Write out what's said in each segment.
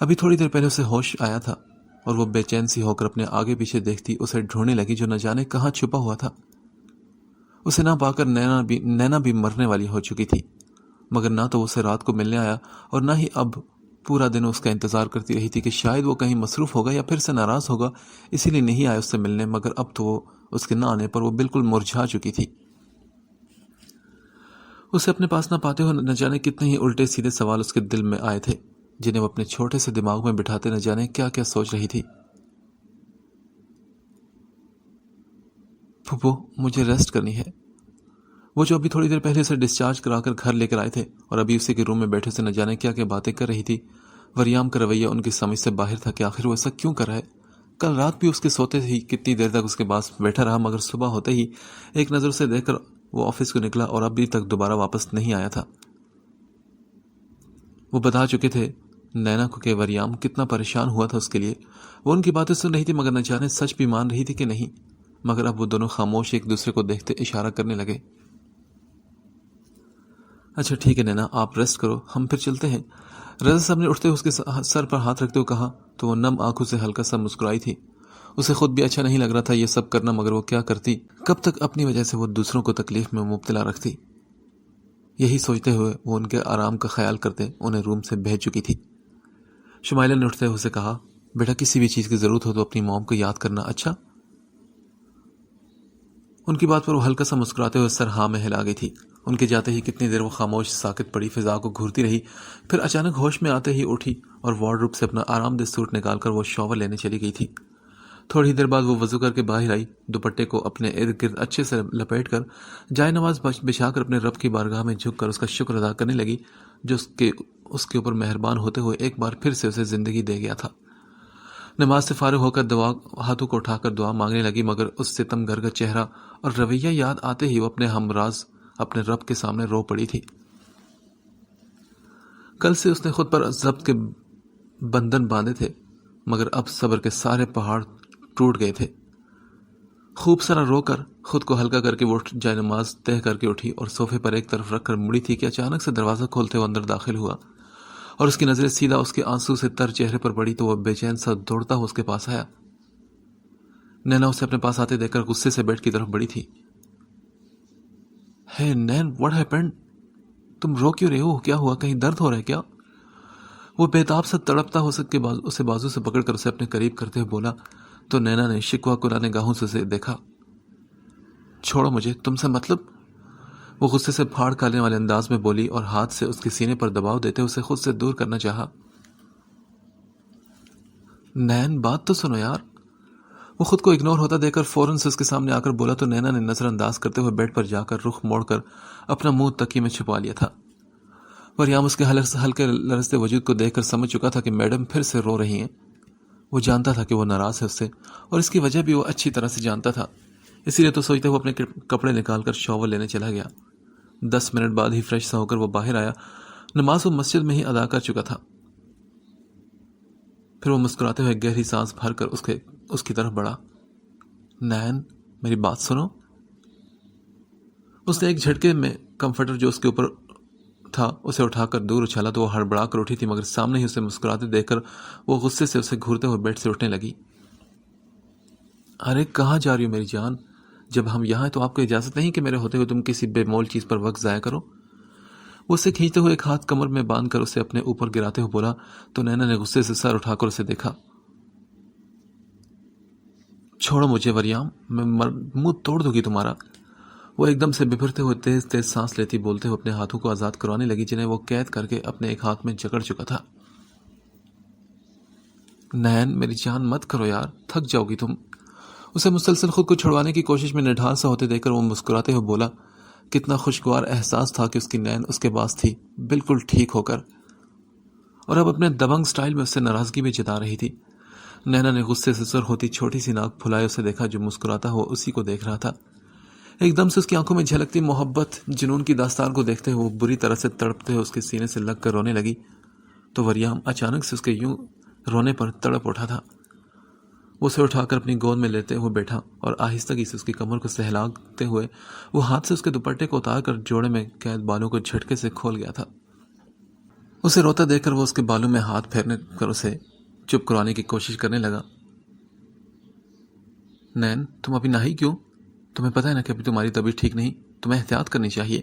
ابھی تھوڑی دیر پہلے اسے ہوش آیا تھا اور وہ بے چین سی ہو کر اپنے آگے پیچھے دیکھتی اسے ڈھونڈنے لگی جو نہ جانے کہاں چھپا ہوا تھا۔ اسے نہ پا کر نینا بھی مرنے والی ہو چکی تھی، مگر نہ تو اسے رات کو ملنے آیا اور نہ ہی اب پورا دن اس کا انتظار کرتی رہی تھی کہ شاید وہ کہیں مصروف ہوگا یا پھر سے ناراض ہوگا، اسی لیے نہیں آیا اس سے ملنے، مگر اب تو وہ اس کے نہ آنے پر وہ بالکل مرجھا چکی تھی۔ اسے اپنے پاس نہ پاتے ہوئے نہ جانے کتنے ہی الٹے سیدھے سوال اس کے دل میں آئے تھے، جنہیں وہ اپنے چھوٹے سے دماغ میں بٹھاتے نہ جانے کیا کیا سوچ رہی تھی۔ پھپھو، مجھے ریسٹ کرنی ہے۔ وہ جو ابھی تھوڑی دیر پہلے اسے ڈسچارج کرا کر گھر لے کر آئے تھے اور ابھی اسی کے روم میں بیٹھے سے نہ جانے کیا کیا باتیں کر رہی تھی، وریام کا رویہ ان کی سمجھ سے باہر تھا کہ آخر وہ ایسا کیوں کر رہا ہے۔ کل رات بھی اس کے سوتے ہی کتنی دیر تک اس کے پاس بیٹھا رہا، مگر صبح ہوتے ہی ایک نظر سے دیکھ کر وہ آفس کو نکلا اور ابھی تک دوبارہ واپس نہیں آیا تھا۔ وہ بتا چکے تھے نینا کو کہ وریام کتنا پریشان ہوا تھا اس کے لیے۔ وہ ان کی باتیں سن رہی تھی مگر نہ جانے سچ بھی مان رہی تھی کہ نہیں، مگر اب وہ دونوں خاموش ایک دوسرے کو دیکھتے اشارہ کرنے لگے۔ اچھا ٹھیک ہے نینا، آپ ریسٹ کرو، ہم پھر چلتے ہیں۔ رضا صاحب نے اٹھتے ہوئے اس کے سر پر ہاتھ رکھتے ہوئے کہا تو وہ نم آنکھوں سے ہلکا سا مسکرائی تھی۔ اسے خود بھی اچھا نہیں لگ رہا تھا یہ سب کرنا، مگر وہ کیا کرتی، کب تک اپنی وجہ سے وہ دوسروں کو تکلیف میں مبتلا رکھتی۔ یہی سوچتے ہوئے وہ ان کے آرام کا خیال کرتے انہیں روم سے بھیج چکی تھی۔ شمائلہ نے اٹھتے ہوئے اسے کہا، بیٹا کسی بھی چیز کی ضرورت ہو تو اپنی موم کو یاد کرنا، اچھا؟ ان کی بات پر وہ ہلکا سا مسکراتے ہوئے سر ہاں میں ہلا گئی تھی۔ ان کے جاتے ہی کتنی دیر وہ خاموش ساکت پڑی فضا کو گھورتی رہی، پھر اچانک ہوش میں آتے ہی اٹھی اور وارڈروب سے اپنا آرام دہ سوٹ نکال کر وہ شاور لینے چلی گئی تھی۔ تھوڑی دیر بعد وہ وضو کر کے باہر آئی، دوپٹے کو اپنے ارد گرد اچھے سے لپیٹ کر جائے نماز بچھا کر اپنے رب کی بارگاہ میں جھک کر اس کا شکر ادا کرنے لگی جو اس کے اوپر مہربان ہوتے ہوئے ایک بار پھر سے اسے زندگی دے گیا تھا۔ نماز سے فارغ ہو کر ہاتھوں کو اٹھا کر دعا مانگنے لگی، مگر اس ستم گر کا چہرہ اور رویہ یاد آتے ہی وہ اپنے ہمراز اپنے رب کے سامنے رو پڑی تھی۔ کل سے اس نے خود پر ضبط کے بندھن باندھے تھے، مگر اب صبر کے سارے پہاڑ ٹوٹ گئے تھے۔ خوب سارا رو کر خود کو ہلکا کر کے وہ جائے نماز طے کر کے اٹھی اور صوفے پر ایک طرف رکھ کر مڑی تھی کہ اچانک سے دروازہ کھولتے ہوئے اندر داخل ہوا اور اس کی نظریں سیدھا اس کے آنسو سے تر چہرے پر پڑی تو وہ بے چین سا دوڑتا ہوا اس کے پاس آیا۔ نینا اسے اپنے پاس آتے دیکھ کر غصے سے بیڈ کی طرف بڑھی تھی۔ ہے نین، واٹ ہیپنڈ؟ تم رو کیوں رہے ہو؟ کیا ہوا؟ کہیں درد ہو رہا ہے کیا؟ وہ بےتاب سے تڑپتا ہو سکے اسے بازو سے پکڑ کر اسے اپنے قریب کرتے ہوئے بولا تو نینا نے شکوہ کنانے نگاہوں سے اسے دیکھا۔ چھوڑو مجھے، تم سے مطلب؟ وہ غصے سے پھاڑ کھانے والے انداز میں بولی اور ہاتھ سے اس کے سینے پر دباؤ دیتے اسے خود سے دور کرنا چاہا۔ نین، بات تو سنو یار۔ وہ خود کو اگنور ہوتا دیکھ کر فوراً سے اس کے سامنے آ کر بولا تو نینا نے نظر انداز کرتے ہوئے بیڈ پر جا کر رخ موڑ کر اپنا منہ تکیے میں چھپا لیا تھا۔ وریام اس کے ہلکے لرزتے وجود کو دیکھ کر سمجھ چکا تھا کہ میڈم پھر سے رو رہی ہیں۔ وہ جانتا تھا کہ وہ ناراض ہے اس سے اور اس کی وجہ بھی وہ اچھی طرح سے جانتا تھا، اسی لیے تو سوچتے وہ اپنے کپڑے نکال کر شاور لینے چلا گیا۔ 10 منٹ بعد ہی فریش سا ہو کر وہ باہر آیا۔ نماز وہ مسجد میں ہی ادا کر چکا تھا۔ پھر وہ مسکراتے ہوئے گہری سانس بھر کر اس کی طرف بڑھا۔ نین، میری بات سنو۔ اس نے ایک جھٹکے میں کمفرٹر جو اس کے اوپر تھا اسے اٹھا کر دور اچھالا تو وہ ہڑبڑا کر اٹھی تھی، مگر سامنے ہی اسے مسکراتے دیکھ کر وہ غصے سے اسے گھورتے ہوئے بیڈ سے اٹھنے لگی۔ ارے کہاں جا رہی ہو میری جان؟ جب ہم یہاں ہیں تو آپ کو اجازت نہیں کہ میرے ہوتے ہوئے تم کسی بے مول چیز پر وقت ضائع کرو۔ وہ اسے کھینچتے ہوئے ایک ہاتھ کمر میں باندھ کر اسے اپنے اوپر گراتے ہوئے بولا تو نینا نے غصے سے سر اٹھا کر اسے دیکھا۔ چھوڑو مجھے وریام، میں منہ توڑ دوں گی تمہارا۔ وہ ایک دم سے بپھرتے ہوئے تیز تیز سانس لیتی بولتے ہوئے اپنے ہاتھوں کو آزاد کروانے لگی جنہیں وہ قید کر کے اپنے ایک ہاتھ میں جکڑ چکا تھا۔ نین، میری جان مت کرو یار، تھک جاؤ گی تم۔ اسے مسلسل خود کو چھڑوانے کی کوشش میں نڈھال سا ہوتے دیکھ کر وہ مسکراتے ہوئے بولا۔ کتنا خوشگوار احساس تھا کہ اس کی نین اس کے پاس تھی، بالکل ٹھیک ہو کر، اور اب اپنے دبنگ سٹائل میں اس سے ناراضگی بھی جتا رہی تھی۔ نینا نے غصے سے سر ہوتی چھوٹی سی ناک پھلائے اسے دیکھا جو مسکراتا ہوا اسی کو دیکھ رہا تھا۔ ایک دم سے اس کی آنکھوں میں جھلکتی محبت جنون کی داستان کو دیکھتے ہوئے وہ بری طرح سے تڑپتے ہوئے اس کے سینے سے لگ کر رونے لگی تو وریام اچانک سے اس کے یوں رونے پر تڑپ اٹھا تھا۔ وہ اسے اٹھا کر اپنی گود میں لیتے ہوئے بیٹھا اور آہستگی سے اس کی کمر کو سہلاتے ہوئے وہ ہاتھ سے اس کے دوپٹے کو اتار کر جوڑے میں قید بالوں کو جھٹکے سے کھول گیا تھا۔ اسے روتا دیکھ کر وہ اس کے بالوں میں ہاتھ پھیرنے کر اسے چپ کرانے کی کوشش کرنے لگا۔ نین، تم ابھی نہائی کیوں؟ تمہیں پتہ ہے نا کہ ابھی تمہاری طبیعت ٹھیک نہیں، تمہیں احتیاط کرنی چاہیے۔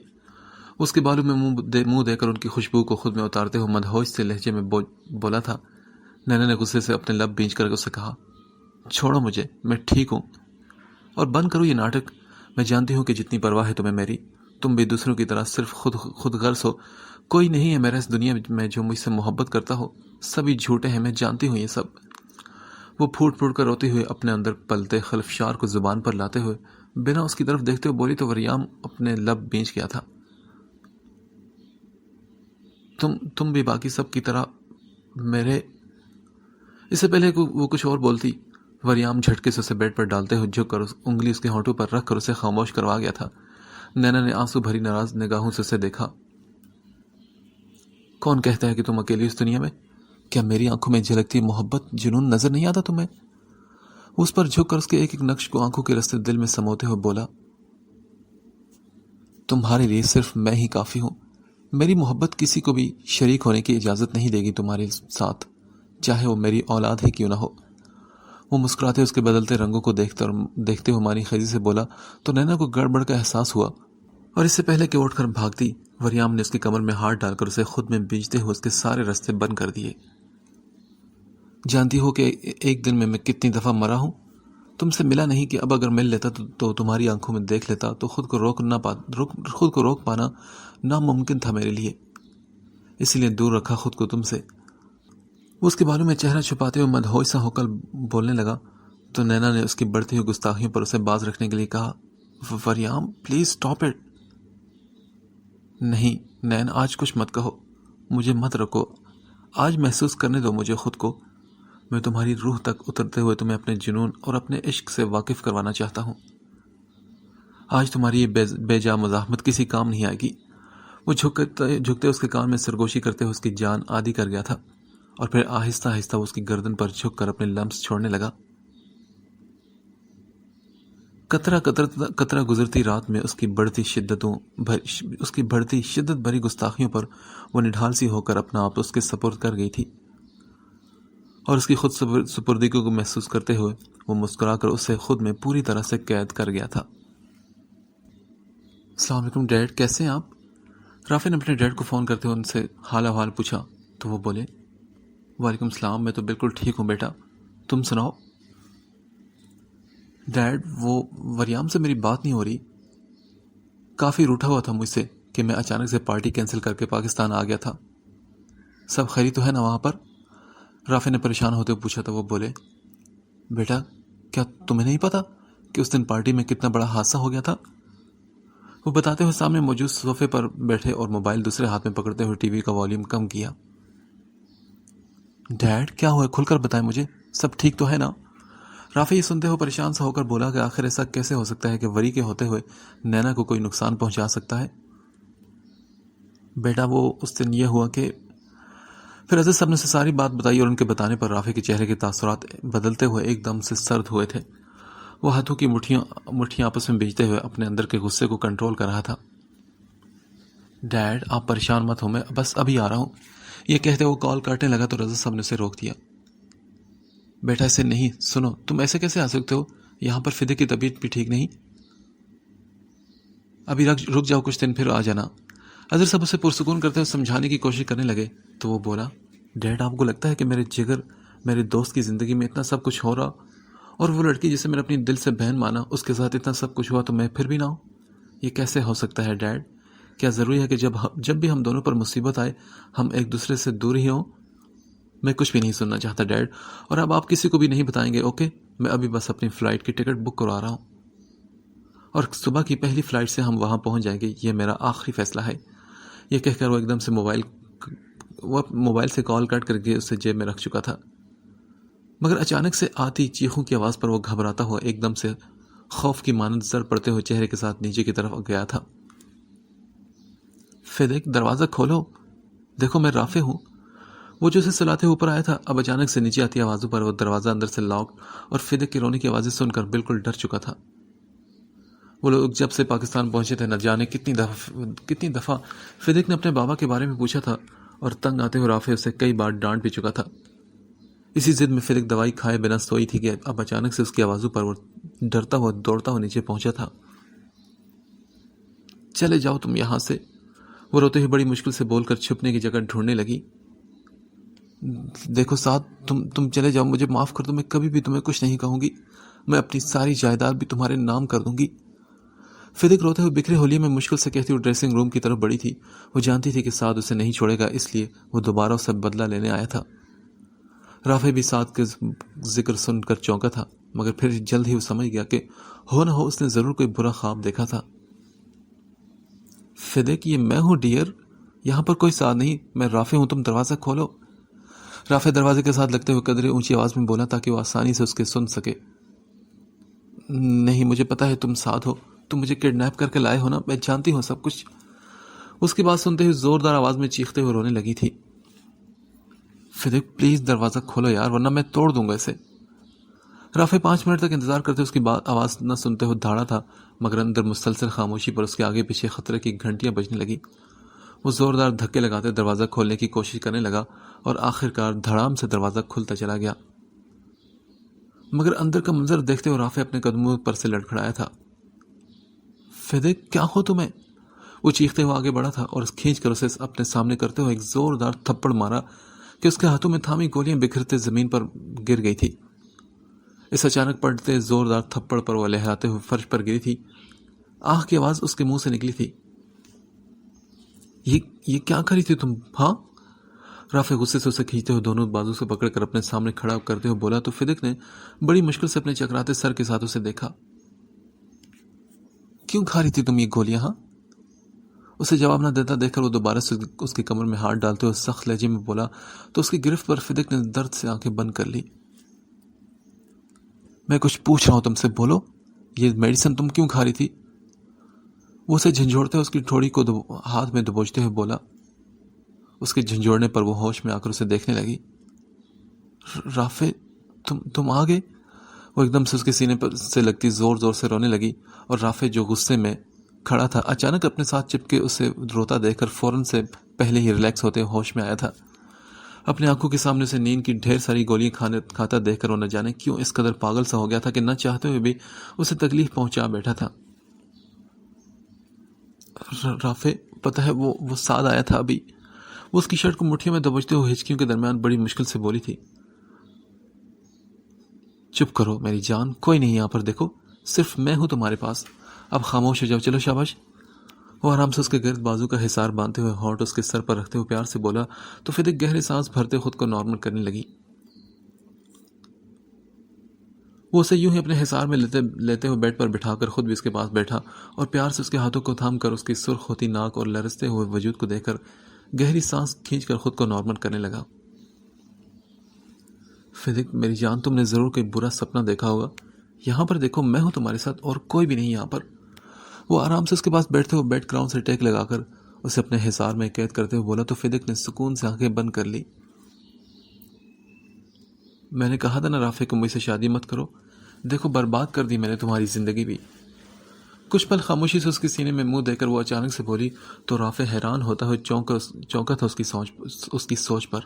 اس کے بالوں میں منہ دے کر ان کی خوشبو کو خود میں اتارتے ہوئے مدہوش سے لہجے میں بولا تھا۔ نینا نے غصے سے اپنے لب بھینچ کر اسے کہا، چھوڑو مجھے، میں ٹھیک ہوں، اور بند کرو یہ ناٹک۔ میں جانتی ہوں کہ جتنی پرواہ ہے تمہیں میری، تم بھی دوسروں کی طرح صرف خود غرض ہو۔ کوئی نہیں ہے میرا اس دنیا میں جو مجھ سے محبت کرتا ہو، سبھی جھوٹے ہیں، میں جانتی ہوں یہ سب۔ وہ پھوٹ پھوٹ کر روتے ہوئے اپنے اندر پلتے خلفشار کو زبان پر لاتے ہوئے بنا اس کی طرف دیکھتے ہوئے بولی تو وریام اپنے لب بینچ گیا تھا۔ تم بھی باقی سب کی طرح میرے… اس سے پہلے وہ کچھ اور بولتی، وریام جھٹکے سے اسے بیڈ پر ڈالتے ہوئے جھک کر انگلی اس کے ہونٹوں پر رکھ کر اسے خاموش کروا گیا تھا۔ نینا نے آنسو بھری ناراض نگاہوں سے اسے دیکھا۔ کون کہتا ہے کہ تم اکیلی اس دنیا میں؟ کیا میری آنکھوں میں جھلکتی محبت جنون نظر نہیں آتا تمہیں؟ اس پر جھک کر اس کے ایک ایک نقش کو آنکھوں کے رستے دل میں سموتے ہوئے بولا، تمہارے لیے صرف میں ہی کافی ہوں۔ میری محبت کسی کو بھی شریک ہونے کی اجازت نہیں دے گی تمہارے ساتھ، چاہے وہ میری اولاد ہی کیوں نہ ہو۔ وہ مسکراتے اس کے بدلتے رنگوں کو دیکھتے ہوئے مانی خیزی سے بولا تو نینا کو گڑبڑ کا احساس ہوا، اور اس سے پہلے کہ اٹھ کر بھاگتی، وریام نے اس کی کمر میں ہاتھ ڈال کر اسے خود میں بیچتے ہوئے اس کے سارے راستے بند کر دیے۔ جانتی ہو کہ ایک دن میں کتنی دفعہ مرا ہوں؟ تم سے ملا نہیں کہ اب اگر مل لیتا تو تمہاری آنکھوں میں دیکھ لیتا تو خود کو روک پانا ناممکن تھا میرے لیے، اسی لیے دور رکھا خود کو تم سے۔ وہ اس کے بالوں میں چہرہ چھپاتے ہوئے مدہوش سا ہو کر بولنے لگا تو نینا نے اس کی بڑھتی ہوئی گستاخیوں پر اسے باز رکھنے کے لیے کہا، وریام پلیز سٹاپ اٹ۔ نہیں نین، آج کچھ مت کہو، مجھے مت رکو، آج محسوس کرنے دو مجھے خود کو۔ میں تمہاری روح تک اترتے ہوئے تمہیں اپنے جنون اور اپنے عشق سے واقف کروانا چاہتا ہوں۔ آج تمہاری یہ بے جا مزاحمت کسی کام نہیں آئے گی۔ وہ جھکتے اس کے کان میں سرگوشی کرتے ہوئے اس کی جان عادی کر گیا تھا، اور پھر آہستہ آہستہ وہ اس کی گردن پر جھک کر اپنے لمس چھوڑنے لگا۔ قطرہ گزرتی رات میں اس کی بڑھتی شدت بھری گستاخیوں پر وہ نڈھال سی ہو کر اپنا آپ اس کے سپرد کر گئی تھی، اور اس کی خود سپردگی کو محسوس کرتے ہوئے وہ مسکرا کر اسے خود میں پوری طرح سے قید کر گیا تھا۔ السلام علیکم ڈیڈ، کیسے ہیں آپ؟ رافع نے اپنے ڈیڈ کو فون کرتے ہوئے ان سے حال احوال پوچھا تو وہ بولے، وعلیکم السلام، میں تو بالکل ٹھیک ہوں بیٹا، تم سناؤ؟ ڈیڈ، وہ وریام سے میری بات نہیں ہو رہی۔ کافی روٹھا ہوا تھا مجھ سے کہ میں اچانک سے پارٹی کینسل کر کے پاکستان آ گیا تھا۔ سب خیری تو ہے نا وہاں پر؟ رافع نے پریشان ہوتے ہوئے پوچھا تو وہ بولے، بیٹا کیا تمہیں نہیں پتا کہ اس دن پارٹی میں کتنا بڑا حادثہ ہو گیا تھا؟ وہ بتاتے ہوئے سامنے موجود صوفے پر بیٹھے اور موبائل دوسرے ہاتھ میں پکڑتے ہوئے ٹی وی کا والیوم کم کیا۔ ڈیڈ کیا ہوا ہے؟ کھل کر بتائیں مجھے، سب ٹھیک تو ہے نا؟ رافع یہ سنتے ہوئے پریشان سا ہو کر بولا کہ آخر ایسا کیسے ہو سکتا ہے کہ وری کے ہوتے ہوئے نینا کو کوئی نقصان پہنچا سکتا ہے؟ بیٹا وہ اس دن یہ ہوا کہ… پھر عزیز صاحب نے اسے ساری بات بتائی، اور ان کے بتانے پر رافع کے چہرے کے تاثرات بدلتے ہوئے ایک دم سے سرد ہوئے تھے۔ وہ ہاتھوں کی مٹھیاں آپس میں بیچتے ہوئے اپنے اندر کے غصے کو کنٹرول کر رہا تھا۔ ڈیڈ آپ پریشان مت ہو، میں بس ابھی آ رہا ہوں۔ یہ کہتے وہ کال کاٹنے لگا تو رضا صاحب نے اسے روک دیا۔ بیٹا ایسے نہیں، سنو، تم ایسے کیسے آ سکتے ہو؟ یہاں پر فدے کی طبیعت بھی ٹھیک نہیں، ابھی رک جاؤ کچھ دن پھر آ جانا۔ اظہر صاحب اسے پرسکون کرتے ہوئے سمجھانے کی کوشش کرنے لگے تو وہ بولا، ڈیڈ آپ کو لگتا ہے کہ میرے جگر، میرے دوست کی زندگی میں اتنا سب کچھ ہو رہا، اور وہ لڑکی جسے میں نے اپنی دل سے بہن مانا اس کے ساتھ اتنا سب کچھ ہوا تو میں پھر بھی نہ ہوں؟ یہ کیسے ہو سکتا ہے ڈیڈ؟ کیا ضروری ہے کہ جب بھی ہم دونوں پر مصیبت آئے ہم ایک دوسرے سے دور ہی ہوں؟ میں کچھ بھی نہیں سننا چاہتا ڈیڈ، اور اب آپ کسی کو بھی نہیں بتائیں گے، اوکے؟ میں ابھی بس اپنی فلائٹ کی ٹکٹ بک کروا رہا ہوں، اور صبح کی پہلی فلائٹ سے ہم وہاں پہنچ جائیں گے، یہ میرا آخری فیصلہ ہے۔ یہ کہہ کر وہ ایک دم سے موبائل سے کال کٹ کر کے اسے جیب میں رکھ چکا تھا، مگر اچانک سے آتی چیخوں کی آواز پر وہ گھبراتا ہوا ایک دم سے خوف کی مانند زر پڑتے ہوئے چہرے کے ساتھ نیچے کی طرف گیا تھا۔ فدیک دروازہ کھولو، دیکھو میں رافع ہوں۔ وہ جو اسے سلاتے اوپر آیا تھا اب اچانک سے نیچے آتی آوازوں پر وہ دروازہ اندر سے لاک اور فدیک کی رونے کی آوازیں سن کر بالکل ڈر چکا تھا۔ وہ لوگ جب سے پاکستان پہنچے تھے نہ جانے کتنی دفعہ فدیک نے اپنے بابا کے بارے میں پوچھا تھا، اور تنگ آتے ہوئے رافع اسے کئی بار ڈانٹ بھی چکا تھا۔ اسی ضد میں فدق دوائی کھائے بنا سوئی تھی کہ اب اچانک سے اس کی آوازوں پر وہ ڈرتا ہوا دوڑتا ہوا نیچے پہنچا تھا۔ چلے جاؤ تم یہاں سے، وہ روتے ہوئے بڑی مشکل سے بول کر چھپنے کی جگہ ڈھونڈنے لگی۔ دیکھو سعد، تم چلے جاؤ، مجھے معاف کر دو، میں کبھی بھی تمہیں کچھ نہیں کہوں گی، میں اپنی ساری جائیداد بھی تمہارے نام کر دوں گی۔ فدق روتے ہوئے بکھرے ہولیے میں مشکل سے کہتی ہوئی ڈریسنگ روم کی طرف بڑھی تھی۔ وہ جانتی تھی کہ سعد اسے نہیں چھوڑے گا، اس لیے وہ دوبارہ اسے بدلہ لینے آیا تھا۔ رافع بھی سعد کے ذکر سن کر چونکا تھا، مگر پھر جلد ہی وہ سمجھ گیا کہ ہو نہ ہو اس نے ضرور کوئی برا خواب دیکھا تھا۔ فدق، یہ میں ہوں ڈیئر، یہاں پر کوئی سعد نہیں، میں رافع ہوں، تم دروازہ کھولو۔ رافع دروازے کے ساتھ لگتے ہوئے قدرے اونچی آواز میں بولا تاکہ وہ آسانی سے اس کے سن سکے۔ نہیں، مجھے پتا ہے تم سعد ہو، تم مجھے کڈنیپ کر کے لائے ہو نا، میں جانتی ہوں سب کچھ۔ اس کی بات سنتے ہوئے زوردار آواز میں چیختے ہوئے رونے لگی تھی۔ فدق پلیز دروازہ کھولو یار، ورنہ میں توڑ دوں گا اسے۔ رافع 5 منٹ تک انتظار کرتے اس کی آواز نہ سنتے ہوئے دھاڑا تھا، مگر اندر مسلسل خاموشی پر اس کے آگے پیچھے خطرے کی گھنٹیاں بجنے لگی۔ وہ زوردار دھکے لگاتے دروازہ کھولنے کی کوشش کرنے لگا اور آخرکار دھڑام سے دروازہ کھلتا چلا گیا، مگر اندر کا منظر دیکھتے ہوئے رافع اپنے قدموں پر سے لڑکھڑایا تھا۔ فدق، کیا ہو تمہیں؟ وہ چیختے ہوئے آگے بڑھا تھا اور کھینچ کر اسے اپنے سامنے کرتے ہوئے ایک زوردار تھپڑ مارا کہ اس کے ہاتھوں میں تھامی گولیاں بکھرتے زمین پر گر گئی تھی۔ اس اچانک پڑتے زوردار تھپڑ پر وہ لہراتے ہوئے فرش پر گری تھی۔ آہ کی آواز اس کے منہ سے نکلی تھی۔ یہ کیا کری تھی تم؟ ہاں؟ رافع غصے سے اسے کھینچتے ہوئے دونوں بازو سے پکڑ کر اپنے سامنے کھڑا کرتے ہوئے بولا تو فدق نے بڑی مشکل سے اپنے چکراتے سر کے ساتھ اسے دیکھا۔ کیوں کھا رہی تھی تم یہ گولیاں؟ ہاں؟ اسے جواب نہ دیتا دیکھ کر وہ دوبارہ سے اس کی کمر میں ہاتھ ڈالتے ہوئے سخت لہجے میں بولا تو اس کی گرفت پر فدق نے درد سے آنکھیں بند کر لی۔ میں کچھ پوچھ رہا ہوں تم سے، بولو، یہ میڈیسن تم کیوں کھا رہی تھی؟ وہ اسے جھنجھوڑتے اس کی ٹھوڑی کو ہاتھ میں دبوچتے ہوئے بولا۔ اس کے جھنجھوڑنے پر وہ ہوش میں آ کر اسے دیکھنے لگی۔ رافع، تم آ گئے؟ وہ ایک دم سے اس کے سینے پر سے لگتی زور زور سے رونے لگی اور رافع جو غصے میں کھڑا تھا اچانک اپنے ساتھ چپکے اسے روتا دیکھ کر فوراً سے پہلے ہی ریلیکس ہوتے ہوش میں آیا تھا۔ اپنے آنکھوں کے سامنے سے نیند کی ڈھیر ساری گولیاں کھاتا دیکھ کر وہ نہ جانے کیوں اس قدر پاگل سا ہو گیا تھا کہ نہ چاہتے ہوئے بھی اسے تکلیف پہنچا بیٹھا تھا۔ رافع، پتہ ہے وہ سعد آیا تھا ابھی، وہ اس کی شرٹ کو مٹھیوں میں دبوچتے ہوئے ہچکیوں کے درمیان بڑی مشکل سے بولی تھی۔ چپ کرو میری جان، کوئی نہیں یہاں پر، دیکھو صرف میں ہوں تمہارے پاس، اب خاموش ہو جاؤ، چلو شاباش۔ وہ آرام سے اس کے گرد بازو کا حصار باندھتے ہوئے ہونٹ اس کے سر پر رکھتے ہوئے پیار سے بولا تو فدق گہرے سانس بھرتے خود کو نارمل کرنے لگی۔ وہ اسے یوں ہی اپنے حصار میں لیتے ہوئے بیڈ پر بٹھا کر خود بھی اس کے پاس بیٹھا اور پیار سے اس کے ہاتھوں کو تھام کر اس کی سرخ ہوتی ناک اور لرزتے ہوئے وجود کو دیکھ کر گہری سانس کھینچ کر خود کو نارمل کرنے لگا۔ فدق میری جان، تم نے ضرور کوئی برا سپنا دیکھا ہوگا، یہاں پر دیکھو میں ہوں تمہارے ساتھ اور کوئی بھی نہیں یہاں پر۔ وہ آرام سے اس کے پاس بیٹھتے ہوئے بیڈ کراؤن سے ٹیک لگا کر اسے اپنے حصار میں قید کرتے ہوئے بولا تو فدق نے سکون سے آنکھیں بند کر لی۔ میں نے کہا تھا نا رافع کو مجھ سے شادی مت کرو، دیکھو برباد کر دی میں نے تمہاری زندگی بھی۔ کچھ پل خاموشی سے اس کے سینے میں منہ دے کر وہ اچانک سے بولی تو رافع حیران ہوتا ہوئے چونکا تھا اس کی سوچ پر۔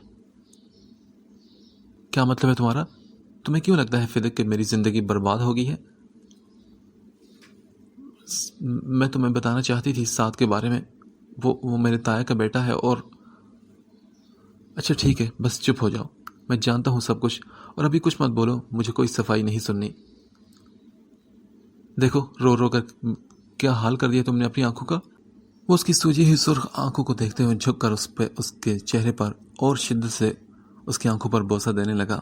کیا مطلب ہے تمہارا؟ تمہیں کیوں لگتا ہے فدق کہ میری زندگی برباد ہو گئی ہے؟ میں تمہیں بتانا چاہتی تھی سعد کے بارے میں، وہ میرے تایا کا بیٹا ہے اور… اچھا ٹھیک ہے، بس چپ ہو جاؤ، میں جانتا ہوں سب کچھ اور ابھی کچھ مت بولو، مجھے کوئی صفائی نہیں سننی۔ دیکھو رو رو کر کیا حال کر دیا تم نے اپنی آنکھوں کا۔ وہ اس کی سوجی ہوئی سرخ آنکھوں کو دیکھتے ہوئے جھک کر اس کے چہرے پر اور شدت سے اس کی آنکھوں پر بوسہ دینے لگا۔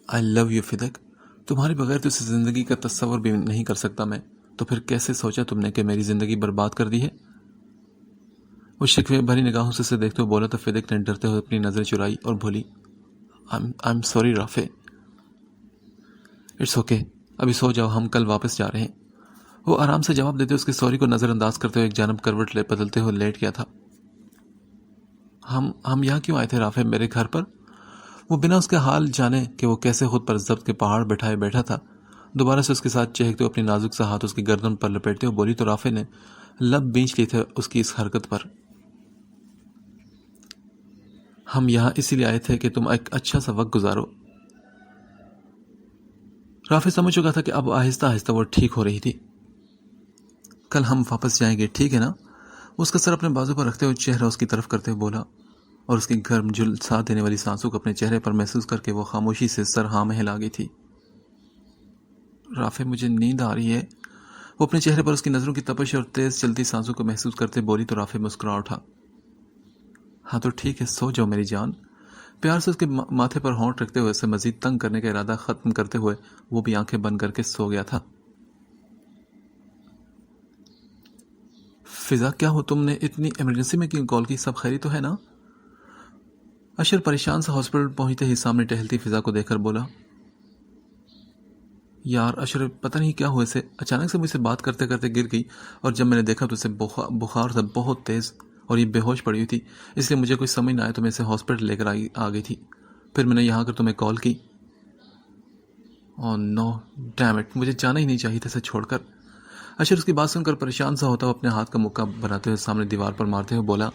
آئی لو یو فدق، تمہارے بغیر تو اس زندگی کا تصور بھی نہیں کر سکتا میں، تو پھر کیسے سوچا تم نے کہ میری زندگی برباد کر دی ہے؟ وہ شکوے بھری نگاہوں سے اسے دیکھتے ہوئے بولا تو فدق نے ڈرتے ہوئے اپنی نظریں چرائی اور بولی I am sorry Rafay. It's okay, ابھی سو جاؤ، ہم کل واپس جا رہے ہیں۔ وہ آرام سے جواب دیتے اس کی سوری کو نظر انداز کرتے ہوئے ایک جانب کروٹ بدلتے ہوئے لیٹ گیا تھا۔ ہم یہاں کیوں آئے تھے رافع، میرے گھر پر؟ وہ بنا اس کے حال جانے کہ وہ کیسے خود پر ضبط کے پہاڑ بٹھائے بیٹھا تھا دوبارہ سے اس کے ساتھ چہکتے ہوئے اپنی نازک سا ہاتھ اس کی گردن پر لپیٹتے ہوئے بولی تو رافع نے لب بینچ لیے تھے اس کی اس حرکت پر۔ ہم یہاں اسی لیے آئے تھے کہ تم ایک اچھا سا وقت گزارو۔ رافع سمجھ چکا تھا کہ اب آہستہ آہستہ وہ ٹھیک ہو رہی تھی۔ کل ہم واپس جائیں گے، ٹھیک ہے نا؟ اس کا سر اپنے بازو پر رکھتے ہوئے چہرہ اس کی طرف کرتے ہوئے بولا، اور اس کی گرم جھلسا دینے والی سانسوں کو اپنے چہرے پر محسوس کر کے وہ خاموشی سے سر ہاں میں ہلا گئی تھی۔ رافع، مجھے نیند آ رہی ہے۔ وہ اپنے چہرے پر اس کی نظروں کی تپش اور تیز چلتی سانسوں کو محسوس کرتے بولی تو رافع مسکرا اٹھا۔ ہاں تو ٹھیک ہے، سو جاؤ میری جان۔ پیار سے اس کے ماتھے پر ہونٹ رکھتے ہوئے اسے مزید تنگ کرنے کا ارادہ ختم کرتے ہوئے وہ بھی آنکھیں بند کر کے سو گیا تھا۔ فضا، کیا ہو؟ تم نے اتنی ایمرجنسی میں کیوں کال کی؟ سب خیری تو ہے نا؟ اشر پریشان سے ہاسپٹل پہنچتے ہی سامنے ٹہلتی فضا کو دیکھ کر بولا، یار اشر، پتہ نہیں کیا ہوا اسے، اچانک سے مجھ سے بات کرتے کرتے گر گئی، اور جب میں نے دیکھا تو اسے بخار تھا بہت تیز، اور یہ بے ہوش پڑی ہوئی تھی، اس لیے مجھے کوئی سمجھ نہ آیا تو میں اسے ہاسپٹل لے کر آ گئی تھی، پھر میں نے یہاں کر تمہیں کال کی۔ اوہ نو، ڈیم اٹ، مجھے جانا ہی نہیں چاہیے تھا اسے چھوڑ کر۔ اشر اس کی بات سن کر پریشان سا ہوتا ہوا اپنے ہاتھ کا مکہ بناتے ہوئے سامنے دیوار پر مارتے ہوئے بولا،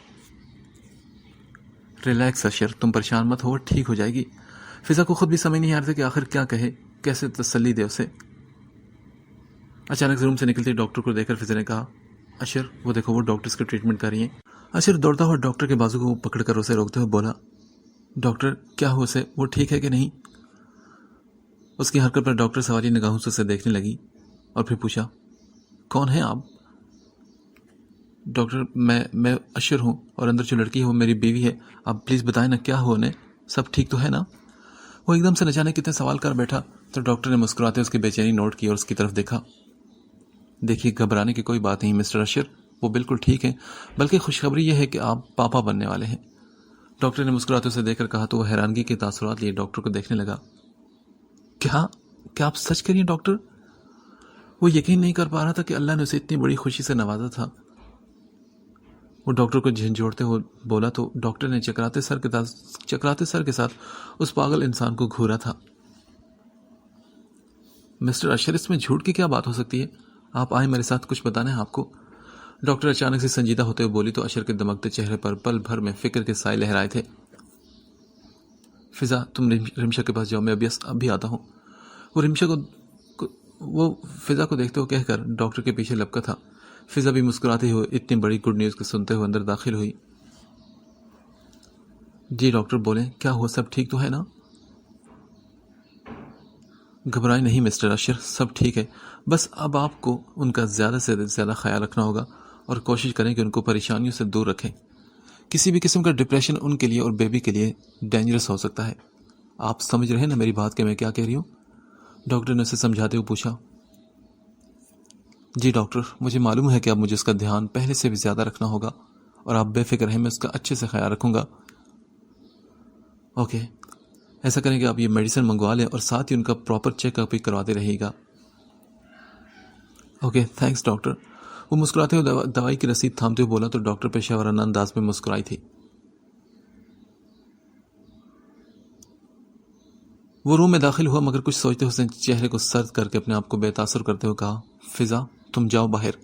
ریلیکس اشر، تم پریشان مت ہو، ٹھیک ہو جائے گی۔ فضا کو خود بھی سمجھ نہیں آ رہا تھا کہ آخر کیا کہے، کیسے تسلی دے اسے۔ اچانک روم سے نکلتے ڈاکٹر کو دیکھ کر فضا نے کہا، اشر وہ دیکھو، وہ ڈاکٹر اس کا ٹریٹمنٹ کر رہی ہیں۔ اشر دوڑتا ہوا ڈاکٹر کے بازو کو پکڑ کر اسے روکتے ہوئے بولا، ڈاکٹر کیا ہو اسے، وہ ٹھیک ہے کہ نہیں؟ اس کی حرکت پر ڈاکٹر سوالی نگاہوں سے اسے دیکھنے لگی اور پھر پوچھا، کون ہیں آپ؟ ڈاکٹر، میں اشر ہوں، اور اندر جو لڑکی ہے وہ میری بیوی ہے، آپ پلیز بتائیں نا کیا ہو انہیں، سب ٹھیک تو ہے نا؟ وہ ایک دم سے نہ جانے کتنے سوال کر بیٹھا تو ڈاکٹر نے مسکراتے اس کی بے چینی نوٹ کی اور اس کی طرف دیکھا۔ دیکھیے، گھبرانے کی کوئی بات نہیں مسٹر اشر، وہ بالکل ٹھیک ہیں، بلکہ خوشخبری یہ ہے کہ آپ پاپا بننے والے ہیں۔ ڈاکٹر نے مسکراتے اسے دیکھ کر کہا تو وہ حیرانگی کے تاثرات لیے ڈاکٹر کو دیکھنے لگا۔ کیا آپ سچ کہہ رہی ہیں ڈاکٹر؟ وہ یقین نہیں کر پا رہا تھا کہ اللہ نے اسے اتنی بڑی خوشی سے نوازا تھا۔ وہ ڈاکٹر کو جھنجھوڑتے ہوئے بولا تو ڈاکٹر نے چکراتے سر کے ساتھ اس پاگل انسان کو گھورا تھا۔ مسٹر اشر، اس میں جھوٹ کی کیا بات ہو سکتی ہے؟ آپ آئیں، میرے ساتھ کچھ بتانا ہے آپ کو۔ ڈاکٹر اچانک سے سنجیدہ ہوتے ہوئے بولی تو اشر کے دمکتے چہرے پر پل بھر میں فکر کے سائے لہرائے تھے۔ فضا، تم رمشا کے پاس جاؤ، میں ابھی آتا ہوں۔ وہ فضا کو دیکھتے ہوئے کہہ کر ڈاکٹر کے پیچھے لپکا تھا۔ فضا بھی مسکراتے ہوئے اتنی بڑی گڈ نیوز کو سنتے ہوئے اندر داخل ہوئی۔ جی ڈاکٹر بولیں، کیا ہوا، سب ٹھیک تو ہے نا؟ گھبرائیں نہیں مسٹر اشر، سب ٹھیک ہے، بس اب آپ کو ان کا زیادہ سے زیادہ خیال رکھنا ہوگا اور کوشش کریں کہ ان کو پریشانیوں سے دور رکھیں۔ کسی بھی قسم کا ڈپریشن ان کے لیے اور بیبی کے لیے ڈینجرس ہو سکتا ہے۔ آپ سمجھ رہے ہیں نا میری بات کہ میں کیا کہہ رہی ہوں؟ ڈاکٹر نے اسے سمجھاتے ہوئے پوچھا۔ جی ڈاکٹر، مجھے معلوم ہے کہ اب مجھے اس کا دھیان پہلے سے بھی زیادہ رکھنا ہوگا، اور آپ بے فکر ہیں، میں اس کا اچھے سے خیال رکھوں گا۔ اوکے، ایسا کریں کہ آپ یہ میڈیسن منگوا لیں اور ساتھ ہی ان کا پراپر چیک اپ بھی کرواتے رہیے گا۔ Okay, thanks doctor. وہ مسکراتے ہوئے دوائی کی رسید تھامتے ہوئے بولا تو ڈاکٹر پیشہ ورانہ انداز میں مسکرائی تھی۔ وہ روم میں داخل ہوا مگر کچھ سوچتے اس نے چہرے کو سرد کر کے اپنے آپ کو بے تاثر کرتے ہوئے کہا، فضا تم جاؤ باہر۔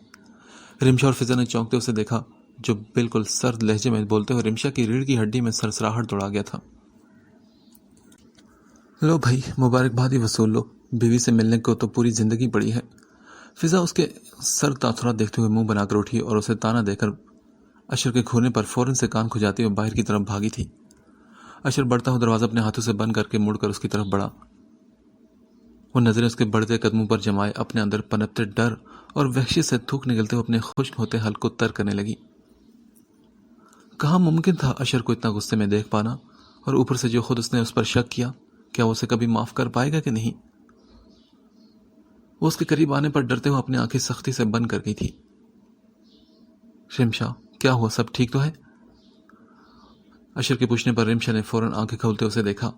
رمشا اور فضا نے چونکتے اسے دیکھا جو بالکل سرد لہجے میں بولتے ہوئے رمشا کی ریڑھ کی ہڈی میں سرسراہٹ دوڑا گیا تھا۔ لو بھائی، مبارکباد ہی وصول لو، بیوی سے ملنے کو تو پوری زندگی پڑی ہے۔ فضا اس کے سر تاثرات دیکھتے ہوئے منہ بنا کر اٹھی اور اسے تانا دے کر اشر کے گھورنے پر فوراً سے کان کھجاتے ہوئے باہر کی طرف بھاگی تھی۔ اشر بڑھتا ہوا دروازہ اپنے ہاتھوں سے بند کر کے مڑ کر اس کی طرف بڑھا۔ وہ نظریں اس کے بڑھتے قدموں پر جمائے اپنے اندر پنپتے ڈر اور وحشت سے تھوک نکلتے ہوئے اپنے خشک ہوتے حلق کو تر کرنے لگی۔ کہاں ممکن تھا اشر کو اتنا غصے میں دیکھ پانا، اور اوپر سے جو خود اس نے اس پر شک کیا، کیا وہ اسے کبھی معاف کر پائے گا کہ نہیں؟ وہ اس کے قریب آنے پر ڈرتے ہوئے اپنی آنکھیں سختی سے بند کر گئی تھی۔ رمشا، کیا ہوا، سب ٹھیک تو ہے؟ اشر کے پوچھنے پر رمشا نے فوراً آنکھیں کھولتے اسے دیکھا۔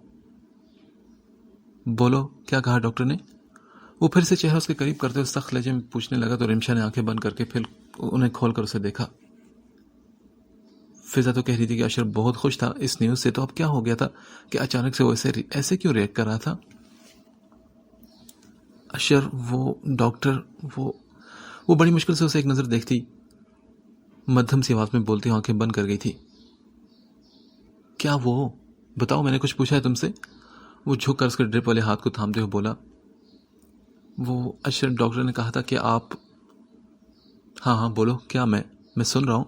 بولو، کیا کہا ڈاکٹر نے؟ وہ پھر سے چہرہ اس کے قریب کرتے ہوئے سخت لہجے میں پوچھنے لگا تو رمشا نے آنکھیں بند کر کے پھر انہیں کھول کر اسے دیکھا۔ فضا تو کہہ رہی تھی کہ اشر بہت خوش تھا اس نیوز سے، تو اب کیا ہو گیا تھا کہ اچانک سے وہ ایسے کیوں ریئیکٹ کر رہا تھا؟ اشر، وہ ڈاکٹر، وہ بڑی مشکل سے اسے ایک نظر دیکھتی مدھم سی آواز میں بولتی آنکھیں بند کر گئی تھی۔ کیا وہ؟ بتاؤ، میں نے کچھ پوچھا ہے تم سے؟ وہ جھک کر اس کے ڈرپ والے ہاتھ کو تھامتے ہوئے بولا. وہ اشرف ڈاکٹر نے کہا تھا کہ آپ. ہاں بولو، کیا؟ میں سن رہا ہوں.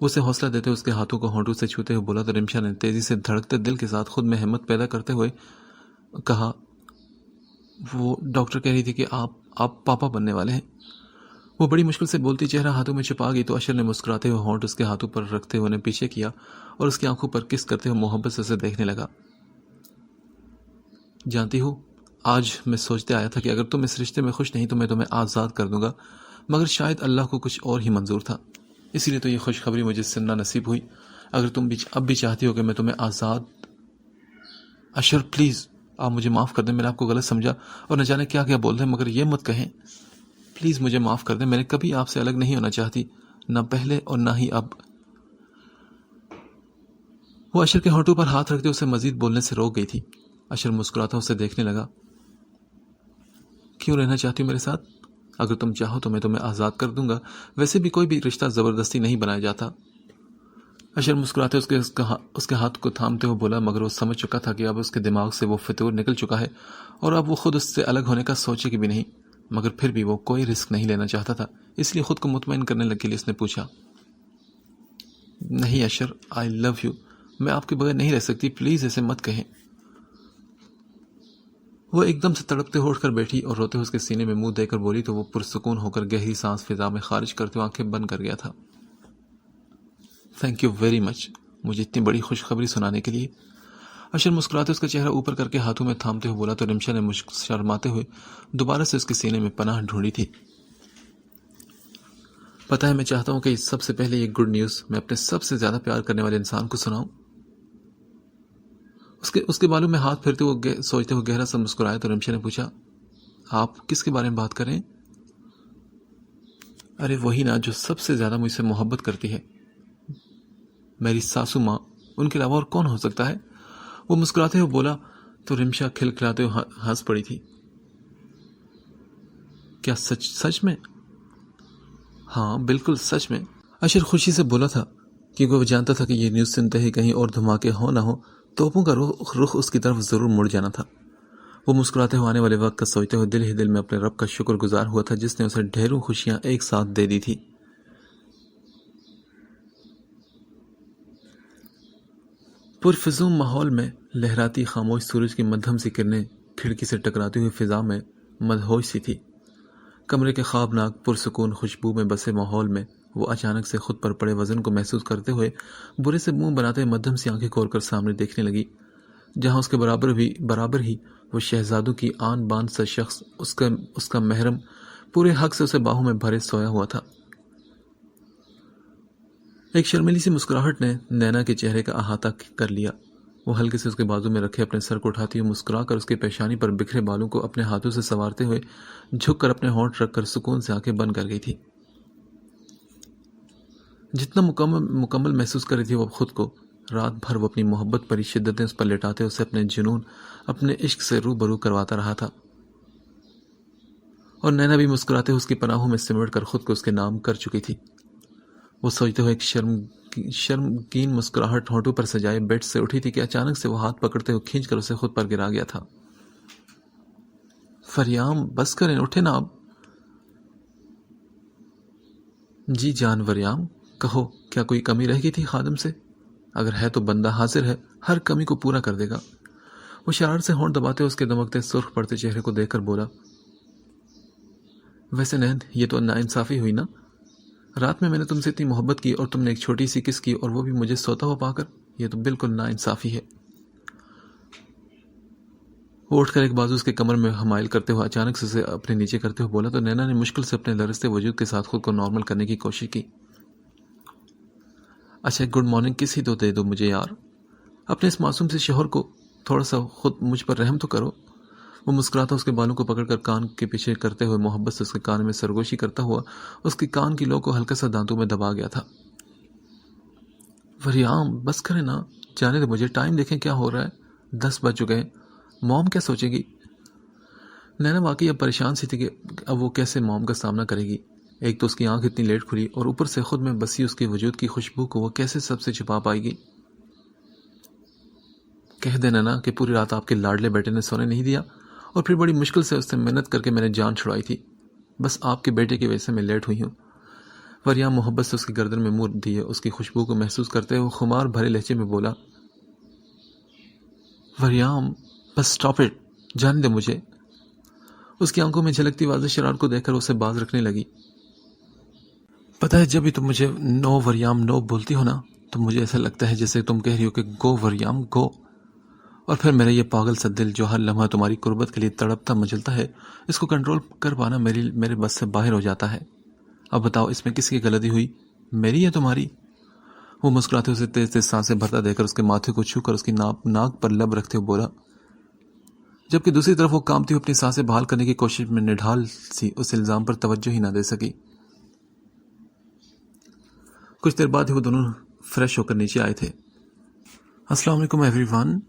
وہ اسے حوصلہ دیتے ہوئے اس کے ہاتھوں کو ہونٹوں سے چھوتے ہوئے بولا تو رمشا نے تیزی سے دھڑکتے دل کے ساتھ خود میں ہمت پیدا کرتے ہوئے کہا. وہ ڈاکٹر کہہ رہی تھی کہ آپ پاپا بننے والے ہیں. وہ بڑی مشکل سے بولتی چہرہ ہاتھوں میں چھپا گئی تو اشر نے مسکراتے ہوئے ہونٹ اس کے ہاتھوں پر رکھتے ہوئے انہیں پیچھے کیا اور اس کی آنکھوں پر کس کرتے ہوئے محبت سے اسے دیکھنے لگا. جانتی ہو، آج میں سوچتے آیا تھا کہ اگر تم اس رشتے میں خوش نہیں تو میں تمہیں آزاد کر دوں گا، مگر شاید اللہ کو کچھ اور ہی منظور تھا، اسی لیے تو یہ خوشخبری مجھے سننا نصیب ہوئی. اگر تم بھی اب بھی چاہتی ہو کہ میں تمہیں آزاد. اشر پلیز، آپ مجھے معاف کر دیں، میں نے آپ کو غلط سمجھا اور نہ جانے کیا کیا بول دیں، مگر یہ مت کہیں. پلیز مجھے معاف کر دیں، میں نے کبھی آپ سے الگ نہیں ہونا چاہتی، نہ پہلے اور نہ ہی اب. وہ اشر کے ہونٹوں پر ہاتھ رکھتے اسے مزید بولنے سے روک گئی تھی. اشر مسکراتا اسے دیکھنے لگا. کیوں رہنا چاہتی ہوں میرے ساتھ؟ اگر تم چاہو تو میں تمہیں آزاد کر دوں گا، ویسے بھی کوئی بھی رشتہ زبردستی نہیں بنایا جاتا. اشر مسکراتے اس کے ہاتھ کو تھامتے ہوئے بولا، مگر وہ سمجھ چکا تھا کہ اب اس کے دماغ سے وہ فطور نکل چکا ہے اور اب وہ خود اس سے الگ ہونے کا سوچے گی بھی نہیں. مگر پھر بھی وہ کوئی رسک نہیں لینا چاہتا تھا، اس لیے خود کو مطمئن کرنے کے لیے اس نے پوچھا. نہیں اشر، آئی لو یو، میں آپ کے بغیر نہیں رہ سکتی، پلیز ایسے مت کہیں. وہ ایک دم سے تڑپتے اٹھ کر بیٹھی اور روتے ہوئے اس کے سینے میں منہ دے کر بولی تو وہ پرسکون ہو کر گہری سانس فضا میں خارج کرتے ہوئے آنکھیں بند کر گیا تھا. تھینک یو ویری مچ، مجھے اتنی بڑی خوشخبری سنانے کے لیے. اشر مسکراتے اس کا چہرہ اوپر کر کے ہاتھوں میں تھامتے ہوئے بولا تو رمشا نے شرماتے ہوئے دوبارہ سے اس کے سینے میں پناہ ڈھونڈی تھی. پتہ ہے، میں چاہتا ہوں کہ سب سے پہلے یہ گڈ نیوز میں اپنے سب سے زیادہ پیار کرنے والے انسان کو سناؤں. اس کے بالوں میں ہاتھ پھرتے ہوئے سوچتے ہوئے گہرا سا مسکرایا تو رمشا نے پوچھا، آپ کس کے بارے میں بات کر رہے ہیں؟ ارے وہی نا جو سب سے زیادہ مجھ سے محبت کرتی ہے، میری ساسو ماں، ان کے علاوہ اور کون ہو سکتا ہے؟ وہ مسکراتے ہوئے بولا تو رمشا کھلکھلاتے ہوئے ہنس پڑی تھی. کیا سچ میں؟ ہاں بالکل سچ میں. اشر خوشی سے بولا تھا کیونکہ وہ جانتا تھا کہ یہ نیوز سنتے ہی کہیں اور دھماکے ہو نہ ہو توپوں کا رخ اس کی طرف ضرور مڑ جانا تھا. وہ مسکراتے ہوئے آنے والے وقت کا سوچتے ہوئے دل ہی دل میں اپنے رب کا شکر گزار ہوا تھا جس نے اسے ڈھیروں خوشیاں ایک ساتھ دے دی تھی. پرفزوں ماحول میں لہراتی خاموش سورج کی مدھم سی کرنیں کھڑکی سے ٹکراتی ہوئی فضا میں مدہوش سی تھی. کمرے کے خوابناک پرسکون خوشبو میں بسے ماحول میں وہ اچانک سے خود پر پڑے وزن کو محسوس کرتے ہوئے برے سے منہ بناتے مدھم سی آنکھیں کھول کر سامنے دیکھنے لگی، جہاں اس کے برابر ہی وہ شہزادوں کی آن بان سا شخص اس کا محرم پورے حق سے اسے باہوں میں بھرے سویا ہوا تھا. ایک شرمیلی سی مسکراہٹ نے نینا کے چہرے کا احاطہ کر لیا. وہ ہلکے سے اس کے بازو میں رکھے اپنے سر کو اٹھاتی ہوئی مسکرا کر اس کے پیشانی پر بکھرے بالوں کو اپنے ہاتھوں سے سنوارتے ہوئے جھک کر اپنے ہونٹ رکھ کر سکون سے آنکھیں بند کر گئی تھی. جتنا مکمل محسوس کر رہی تھی وہ خود کو، رات بھر وہ اپنی محبت بڑی شدتیں اس پر لٹاتے اسے اپنے جنون، اپنے عشق سے روبرو کرواتا رہا تھا. اور نینا بھی مسکراتے ہوئے اس کی پناہوں میں سمٹ کر خود کو اس کے نام کر چکی تھی. وہ سوچتے ہوئے ایک شرمگین مسکراہٹ ہونٹوں پر سجائے بیڈ سے اٹھی تھی کہ اچانک سے وہ ہاتھ پکڑتے ہوئے کھینچ کر اسے خود پر گرا گیا تھا. فریام بس کریں، اٹھے نا اب. جی جان وریام، کہو کیا کوئی کمی رہ گئی تھی خادم سے؟ اگر ہے تو بندہ حاضر ہے، ہر کمی کو پورا کر دے گا. وہ شرارت سے ہونٹ دباتے اس کے دمکتے سرخ پڑتے چہرے کو دیکھ کر بولا، ویسے نیند یہ تو ناانصافی ہوئی نا، رات میں نے تم سے اتنی محبت کی اور تم نے ایک چھوٹی سی کس کی اور وہ بھی مجھے سوتا ہوا پا کر، یہ تو بالکل ناانصافی ہے. وہ اٹھ کر ایک بازو اس کے کمر میں حمائل کرتے ہوئے اچانک سے اسے اپنے نیچے کرتے ہوئے بولا تو نینا نے مشکل سے اپنے لرزتے وجود کے ساتھ خود کو نارمل کرنے کی کوشش کی. اچھا گڈ مارننگ کس ہی تو دے دو مجھے یار، اپنے اس معصوم سے شوہر کو تھوڑا سا خود مجھ پر رحم تو کرو. وہ مسکراتا اس کے بالوں کو پکڑ کر کان کے پیچھے کرتے ہوئے محبت سے اس کے کان میں سرگوشی کرتا ہوا اس کے کان کی لو کو ہلکا سا دانتوں میں دبا گیا تھا. وریام بس کرے نا، جانے دے مجھے، ٹائم دیکھیں کیا ہو رہا ہے، 10 بج چکے ہیں، موم کیا سوچے گی. نینا واقعی اب پریشان سی تھی کہ اب وہ کیسے موم کا سامنا کرے گی. ایک تو اس کی آنکھ اتنی لیٹ کھلی اور اوپر سے خود میں بسی اس کے وجود کی خوشبو کو وہ کیسے سب سے چھپا پائے گی. کہہ دینا نا کہ پوری رات آپ کے لاڈلے بیٹے نے سونے نہیں دیا اور پھر بڑی مشکل سے اس سے محنت کر کے میں نے جان چھڑائی تھی. بس آپ کے بیٹے کی وجہ سے میں لیٹ ہوئی ہوں. وریام محبت سے اس کی گردن میں منہ دیے اس کی خوشبو کو محسوس کرتے ہوئے خمار بھرے لہجے میں بولا. وریام بس اسٹاپ اٹ، جانے دے مجھے. اس کی آنکھوں میں جھلکتی واضح شرارت کو دیکھ کر اسے باز رکھنے لگی. پتہ ہے جب بھی تم مجھے نو وریام نو بولتی ہو نا تو مجھے ایسا لگتا ہے جیسے تم کہہ رہی ہو کہ گو وریام گو. اور پھر میرا یہ پاگل سا دل جو ہر لمحہ تمہاری قربت کے لیے تڑپتا مچلتا ہے، اس کو کنٹرول کر پانا میرے بس سے باہر ہو جاتا ہے. اب بتاؤ اس میں کس کی غلطی ہوئی، میری یا تمہاری؟ وہ مسکراتے اسے تیز تیز سانسیں بھرتا دے کر اس کے ماتھے کو چھو کر اس کی ناک پر لب رکھتے ہوئے بولا، جبکہ دوسری طرف وہ کامتی ہوئی اپنی سانسیں بحال کرنے کی کوشش میں نڈھال سی اس الزام پر توجہ ہی نہ دے سکی. کچھ دیر بعد ہی وہ دونوں فریش ہو کر نیچے آئے تھے. السلام علیکم ایوری ون.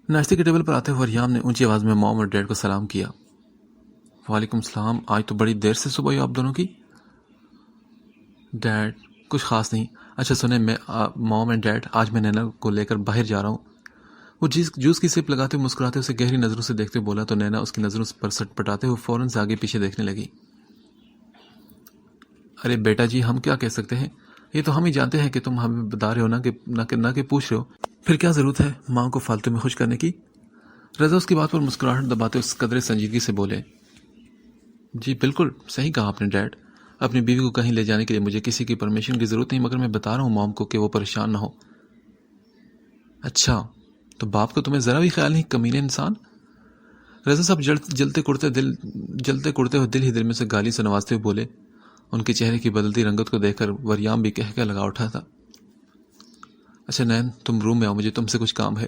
ناشتے کے ٹیبل پر آتے ہوئے ریام نے اونچی آواز میں موم اور ڈیڈ کو سلام کیا. وعلیکم السلام. آج تو بڑی دیر سے صبح ہوئی آپ دونوں کی. ڈیڈ کچھ خاص نہیں. اچھا سنیں، میں موم اینڈ ڈیڈ آج میں نینا کو لے کر باہر جا رہا ہوں. وہ جوس کی سپ لگاتے ہوئے مسکراتے اسے گہری نظروں سے دیکھتے بولا تو نینا اس کی نظروں پر سٹ پٹاتے ہوئے فوراً سے آگے پیچھے دیکھنے لگی. ارے بیٹا جی، ہم کیا کہہ سکتے ہیں، یہ تو ہم ہی جانتے ہیں کہ تم ہمیں بتا رہے ہو نہ کہ پوچھ رہے ہو. پھر کیا ضرورت ہے ماں کو فالتو میں خوش کرنے کی. رضا اس کی بات پر مسکراہٹ دباتے اس قدر سنجیدگی سے بولے. جی بالکل صحیح کہا آپ نے ڈیڈ. اپنی بیوی کو کہیں لے جانے کے لیے مجھے کسی کی پرمیشن کی ضرورت نہیں، مگر میں بتا رہا ہوں موم کو کہ وہ پریشان نہ ہو. اچھا تو باپ کو تمہیں ذرا بھی خیال نہیں، کمینے انسان. رضا صاحب جلتے کڑتے ہوئے دل ہی دل میں سے گالی سے نوازتے ہوئے بولے. ان کے چہرے کی بدلتی رنگت کو دیکھ کر وریام بھی کہہ لگا اٹھا تھا. اچھا نین تم روم میں آؤ، مجھے تم سے کچھ کام ہے.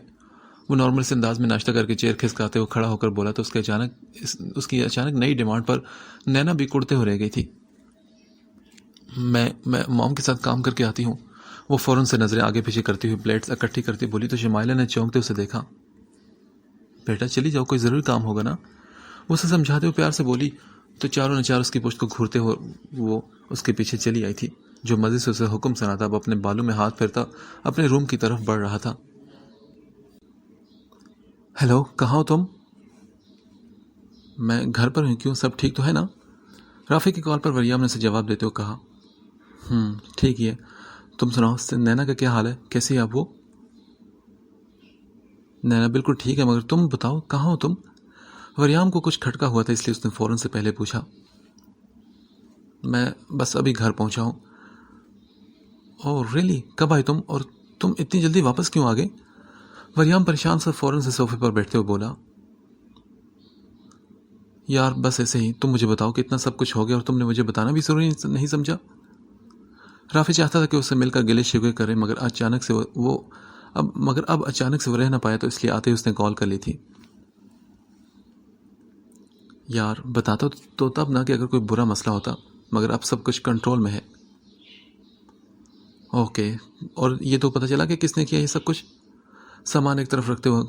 وہ نارمل سے انداز میں ناشتہ کر کے چیئر کھسکاتے ہوئے کھڑا ہو کر بولا تو اس کی اچانک نئی ڈیمانڈ پر نینا بھی کڑتے ہو رہ گئی تھی. میں موم کے ساتھ کام کر کے آتی ہوں. وہ فوراً سے نظریں آگے پیچھے کرتی ہوئی پلیٹس اکٹھی کرتی بولی تو شمائلہ نے چونکتے اسے دیکھا. بیٹا چلی جاؤ، کوئی ضروری کام ہوگا نا. وہ اسے سمجھاتے ہوئے پیار سے بولی تو چاروں نے چار اس کی پشت کو گھورتے ہوئے وہ اس کے پیچھے چلی آئی تھی، جو مزے سے اسے حکم سناتا اب اپنے بالوں میں ہاتھ پھیرتا اپنے روم کی طرف بڑھ رہا تھا. ہیلو کہاں ہو تم؟ میں گھر پر ہوں. کیوں سب ٹھیک تو ہے نا؟ رافی کی کال پر وریام نے اسے جواب دیتے ہوئے کہا. ٹھیک ہی ہے. تم سناؤ نینا کا کیا حال ہے، کیسی ہے اب وہ؟ نینا بالکل ٹھیک ہے، مگر تم بتاؤ کہاں ہو تم؟ وریام کو کچھ کھٹکا ہوا تھا اس لیے اس نے فوراً سے پہلے پوچھا. میں بس ابھی گھر پہنچا ہوں. اوہ ریئلی، کب آئے تم، اور تم اتنی جلدی واپس کیوں آ گئے؟ وریام پریشان سے فوراً سے صوفے پر بیٹھتے ہوئے بولا. یار بس ایسے ہی. تم مجھے بتاؤ کہ اتنا سب کچھ ہو گیا اور تم نے مجھے بتانا بھی ضروری نہیں سمجھا. رافی چاہتا تھا کہ اس سے مل کر گلے شکوے کرے، مگر اب اچانک سے وہ رہ نہ پایا تو اس لیے آتے ہی اس نے کال کر لی تھی. یار بتاتا تو تب نہ کہ اگر کوئی برا مسئلہ ہوتا، مگر اب سب کچھ کنٹرول میں ہے. اوکے، اور یہ تو پتہ چلا کہ کس نے کیا یہ سب کچھ؟ سامان ایک طرف رکھتے ہوئے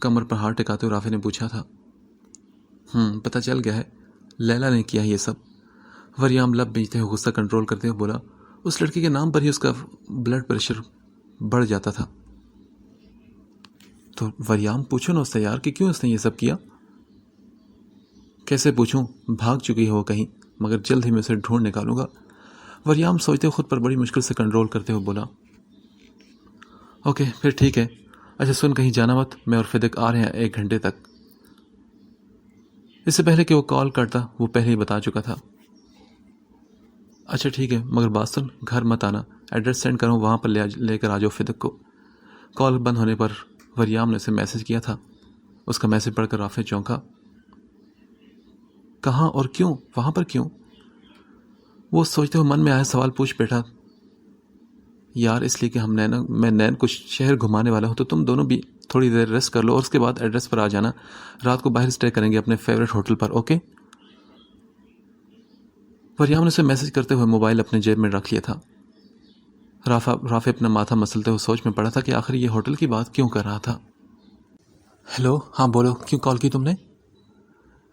کمر پر ہاتھ ٹکاتے ہوئے رافی نے پوچھا تھا. پتہ چل گیا ہے، لیلا نے کیا یہ سب. وریام لب بیچتے ہوئے غصہ کنٹرول کرتے ہوئے بولا. اس لڑکی کے نام پر ہی اس کا بلڈ پریشر بڑھ جاتا تھا. تو وریام پوچھو نا اس سے یار کہ کیوں اس نے یہ سب کیا. کیسے پوچھوں، بھاگ چکی ہے وہ کہیں، مگر جلد ہی میں اسے ڈھونڈ نکالوں گا. وریام سوچتے خود پر بڑی مشکل سے کنٹرول کرتے ہوئے بولا. اوکے پھر ٹھیک ہے. اچھا سن، کہیں جانا مت، میں اور فدق آ رہے ہیں 1 گھنٹے تک. اس سے پہلے کہ وہ کال کرتا وہ پہلے ہی بتا چکا تھا. اچھا ٹھیک ہے، مگر بات سن، گھر مت آنا، ایڈریس سینڈ کروں وہاں پر لے کر آ جاؤ فدق کو. کال بند ہونے پر وریام نے اسے میسج کیا تھا. اس کا میسج پڑھ کر رافع چونکا. کہاں اور کیوں، وہاں پر کیوں؟ وہ سوچتے ہوئے من میں آیا سوال پوچھ بیٹھا. یار اس لیے کہ میں نین کو شہر گھمانے والا ہوں، تو تم دونوں بھی تھوڑی دیر ریسٹ کر لو اور اس کے بعد ایڈریس پر آ جانا. رات کو باہر اسٹے کریں گے اپنے فیوریٹ ہوٹل پر، اوکے؟ وریام نے اسے میسج کرتے ہوئے موبائل اپنے جیب میں رکھ لیا تھا. رافع اپنا ماتھا مسلتے ہوئے سوچ میں پڑا تھا کہ آخر یہ ہوٹل کی بات کیوں کر رہا تھا. ہیلو ہاں بولو، کیوں کال کی تم نے؟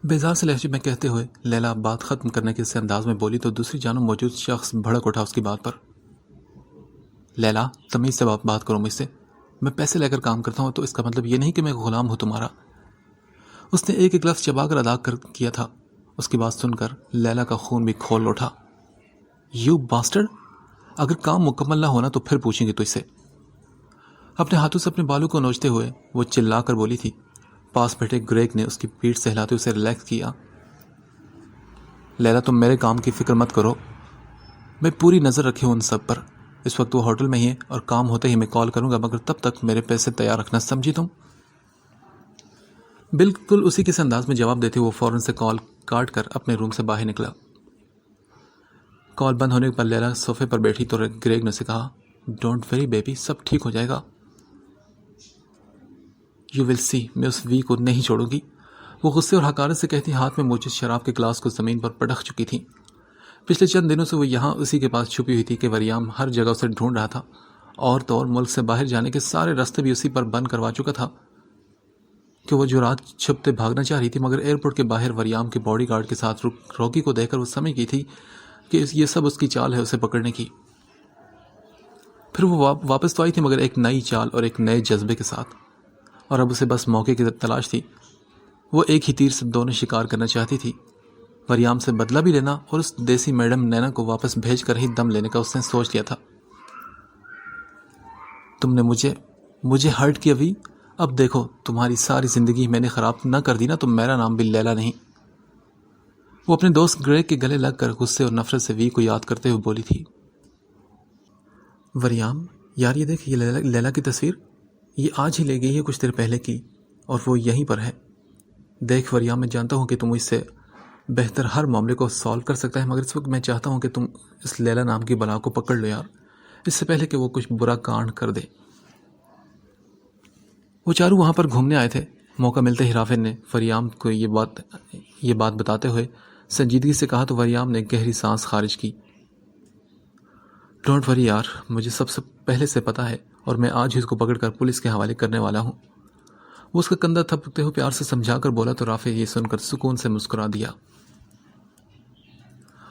بیزار سے لہجے میں کہتے ہوئے لیلا بات ختم کرنے کے اس انداز میں بولی تو دوسری جانب موجود شخص بھڑک اٹھا اس کی بات پر. لیلا تمیز سے بات کرو مجھ سے. میں پیسے لے کر کام کرتا ہوں تو اس کا مطلب یہ نہیں کہ میں غلام ہوں تمہارا۔ اس نے ایک ایک لفظ چبا کر ادا کیا تھا۔ اس کی بات سن کر لیلا کا خون بھی کھول اٹھا۔ یو باسٹرڈ، اگر کام مکمل نہ ہونا تو پھر پوچھیں گے تو اسے۔ اپنے ہاتھوں سے اپنے بالوں کو نوچتے ہوئے وہ چلا کر بولی تھی۔ پاس بیٹھے گریگ نے اس کی پیٹھ سے ہلاتے اسے ریلیکس کیا۔ لیلا تم میرے کام کی فکر مت کرو، میں پوری نظر رکھی ہوں ان سب پر۔ اس وقت وہ ہوٹل میں ہی ہے اور کام ہوتے ہی میں کال کروں گا، مگر تب تک میرے پیسے تیار رکھنا، سمجھی تم؟ بالکل اسی کے انداز میں جواب دیتے ہوئے وہ فوراً سے کال کاٹ کر اپنے روم سے باہر نکلا۔ کال بند ہونے پر لیلا صوفے پر بیٹھی تو گریگ نے اسے کہا، ڈونٹ وری بیبی، سب ٹھیک ہو جائے گا۔ یو ول سی، میں اس وی کو نہیں چھوڑوں گی، وہ غصے اور حقارت سے کہتی ہاتھ میں موجود شراب کے گلاس کو زمین پر پٹخ چکی تھی۔ پچھلے چند دنوں سے وہ یہاں اسی کے پاس چھپی ہوئی تھی کہ وریام ہر جگہ اسے ڈھونڈ رہا تھا، اور تو اور ملک سے باہر جانے کے سارے راستے بھی اسی پر بند کروا چکا تھا کہ وہ جو رات چھپتے بھاگنا چاہ رہی تھی، مگر ایئرپورٹ کے باہر وریام کے باڈی گارڈ کے ساتھ روکی کو دیکھ کر وہ سمجھ گئی تھی کہ یہ سب اس کی چال ہے اسے پکڑنے کی۔ پھر وہ واپس تو آئی تھی، مگر ایک نئی چال اور ایک نئے جذبے کے ساتھ، اور اب اسے بس موقع کی تلاش تھی۔ وہ ایک ہی تیر سے دونوں شکار کرنا چاہتی تھی، وریام سے بدلہ بھی لینا اور اس دیسی میڈم نینا کو واپس بھیج کر ہی دم لینے کا اس نے سوچ لیا تھا۔ تم نے مجھے ہرٹ کیا وی، اب دیکھو تمہاری ساری زندگی میں نے خراب نہ کر دی نا تو میرا نام بھی لیلا نہیں۔ وہ اپنے دوست گریگ کے گلے لگ کر غصے اور نفرت سے وی کو یاد کرتے ہوئے بولی تھی، وریام یار یہ دیکھ، یہ لیلا کی تصویر، یہ آج ہی لے گئی ہے کچھ دیر پہلے کی، اور وہ یہیں پر ہے۔ دیکھ وریام، میں جانتا ہوں کہ تم اس سے بہتر ہر معاملے کو سالو کر سکتا ہے، مگر اس وقت میں چاہتا ہوں کہ تم اس لیلا نام کی بلا کو پکڑ لو یار، اس سے پہلے کہ وہ کچھ برا کانڈ کر دے۔ وہ چاروں وہاں پر گھومنے آئے تھے۔ موقع ملتے ہی رافع نے وریام کو یہ بات بتاتے ہوئے سنجیدگی سے کہا تو وریام نے گہری سانس خارج کی۔ ڈونٹ وری یار، مجھے سب سے پہلے سے پتا ہے، اور میں آج ہی اس کو پکڑ کر پولیس کے حوالے کرنے والا ہوں۔ وہ اس کا کندھا تھپکتے ہوئے پیار سے سمجھا کر بولا تو رافع یہ سن کر سکون سے مسکرا دیا۔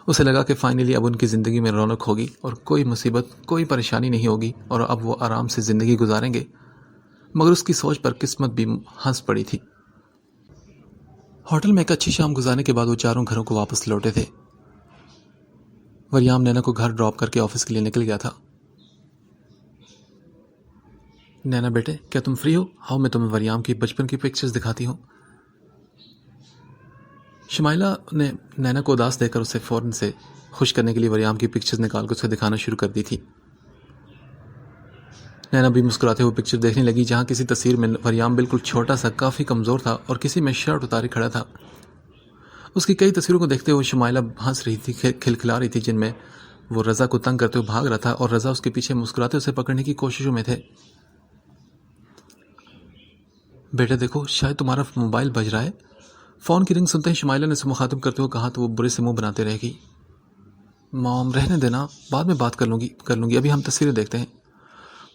اسے لگا کہ فائنلی اب ان کی زندگی میں رونق ہوگی اور کوئی مصیبت، کوئی پریشانی نہیں ہوگی، اور اب وہ آرام سے زندگی گزاریں گے، مگر اس کی سوچ پر قسمت بھی ہنس پڑی تھی۔ ہوٹل میں ایک اچھی شام گزارنے کے بعد وہ چاروں گھروں کو واپس لوٹے تھے۔ وریام نینا کو گھر ڈراپ کر کے آفس کے لیے نکل گیا تھا۔ نینا بیٹے، کیا تم فری ہو؟ ہاؤ میں تمہیں وریام کی بچپن کی پکچرز دکھاتی ہوں۔ شمائلہ نے نینا کو اداس دے کر اسے فوراً سے خوش کرنے کے لیے وریام کی پکچرز نکال کر اسے دکھانا شروع کر دی تھی۔ نینا بھی مسکراتے ہوئے پکچر دیکھنے لگی، جہاں کسی تصویر میں وریام بالکل چھوٹا سا، کافی کمزور تھا، اور کسی میں شرٹ اتارے کھڑا تھا۔ اس کی کئی تصویروں کو دیکھتے ہوئے شمائلہ ہنس رہی تھی، کھلکھلا رہی تھی، جن میں وہ رضا کو تنگ کرتے ہوئے بھاگ رہا تھا اور رضا اس کے پیچھے مسکراتے اسے پکڑنے کی کوششوں میں تھے۔ بیٹا دیکھو، شاید تمہارا موبائل بج رہا ہے۔ فون کی رنگ سنتے ہی شمائلہ نے اسے مخاطب کرتے ہوئے کہا تو وہ برے سے منہ بناتے رہ گئی۔ مام رہنے دینا، بعد میں بات کر لوں گی، ابھی ہم تصویریں دیکھتے ہیں۔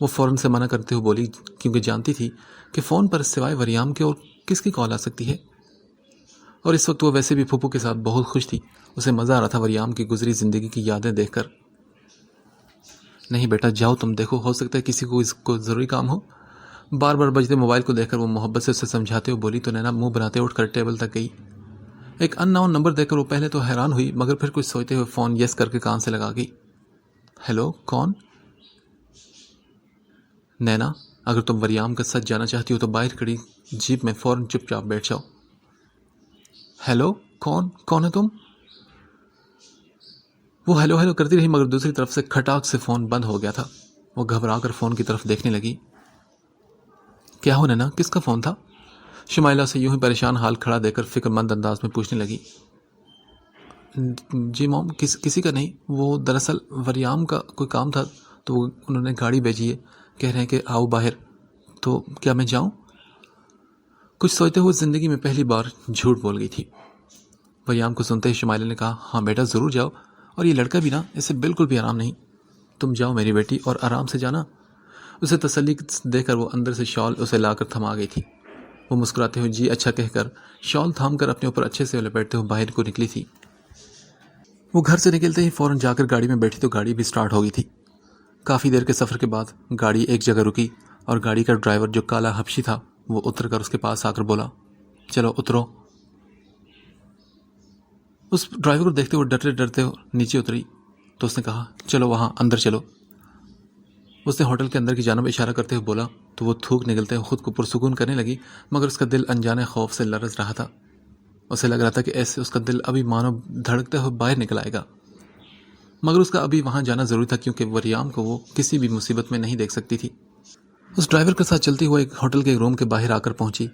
وہ فوراً سے منع کرتے ہوئے بولی، کیونکہ جانتی تھی کہ فون پر سوائے وریام کے اور کس کی کال آ سکتی ہے، اور اس وقت وہ ویسے بھی پھپھو کے ساتھ بہت خوش تھی۔ اسے مزہ آ رہا تھا وریام کی گزری زندگی کی یادیں دیکھ کر۔ نہیں بیٹا جاؤ، تم دیکھو، ہو سکتا ہے کسی کو اس کو ضروری کام ہو۔ بار بار بجتے موبائل کو دیکھ کر وہ محبت سے اسے سمجھاتے ہوئے بولی تو نینا منہ بناتے اٹھ کر ٹیبل تک گئی۔ ایک ان نون نمبر دیکھ کر وہ پہلے تو حیران ہوئی، مگر پھر کچھ سوچتے ہوئے فون یس کر کے کان سے لگا گئی۔ ہیلو، کون؟ نینا، اگر تم وریام کا سچ جانا چاہتی ہو تو باہر کھڑی جیپ میں فوراً چپ چاپ بیٹھ جاؤ۔ ہیلو، کون ہے تم؟ وہ ہیلو ہیلو کرتی رہی، مگر دوسری طرف سے کھٹاک سے فون بند ہو گیا تھا۔ وہ گھبرا کر فون کی طرف دیکھنے لگی۔ کیا ہو نینا، کس کا فون تھا؟ شمائلہ سے یوں ہی پریشان حال کھڑا دے کر فکر مند انداز میں پوچھنے لگی۔ جی موم، کسی کا نہیں، وہ دراصل وریام کا کوئی کام تھا تو انہوں نے گاڑی بھیجی ہے، کہہ رہے ہیں کہ آؤ باہر، تو کیا میں جاؤں؟ کچھ سوچتے ہوئے زندگی میں پہلی بار جھوٹ بول گئی تھی۔ وریام کو سنتے ہی شمائلہ نے کہا، ہاں بیٹا ضرور جاؤ، اور یہ لڑکا بھی نا، اسے بالکل بھی آرام نہیں، تم جاؤ میری بیٹی، اور آرام سے جانا۔ اسے تسلی دے کر وہ اندر سے شال اسے لا کر تھما گئی تھی۔ وہ مسکراتے ہوئے جی اچھا کہہ کر شال تھام کر اپنے اوپر اچھے سے لپیٹتے ہوئے باہر کو نکلی تھی۔ وہ گھر سے نکلتے ہی فوراً جا کر گاڑی میں بیٹھی تو گاڑی بھی سٹارٹ ہو گئی تھی۔ کافی دیر کے سفر کے بعد گاڑی ایک جگہ رکی اور گاڑی کا ڈرائیور جو کالا حبشی تھا وہ اتر کر اس کے پاس آ کر بولا، چلو اترو۔ اس ڈرائیور کو دیکھتے ہوئے ڈرتے ڈرتے نیچے اتری تو اس نے کہا، چلو وہاں اندر چلو۔ اس نے ہوٹل کے اندر کی جانب اشارہ کرتے ہوئے بولا تو وہ تھوک نگلتے ہوئے خود کو پرسکون کرنے لگی، مگر اس کا دل انجانے خوف سے لرز رہا تھا۔ اسے لگ رہا تھا کہ ایسے اس کا دل ابھی مانو دھڑکتے ہوئے باہر نکل آئے گا، مگر اس کا ابھی وہاں جانا ضروری تھا کیونکہ وریام کو وہ کسی بھی مصیبت میں نہیں دیکھ سکتی تھی۔ اس ڈرائیور کے ساتھ چلتے ہوئے ایک ہوٹل کے روم کے باہر آ کر پہنچی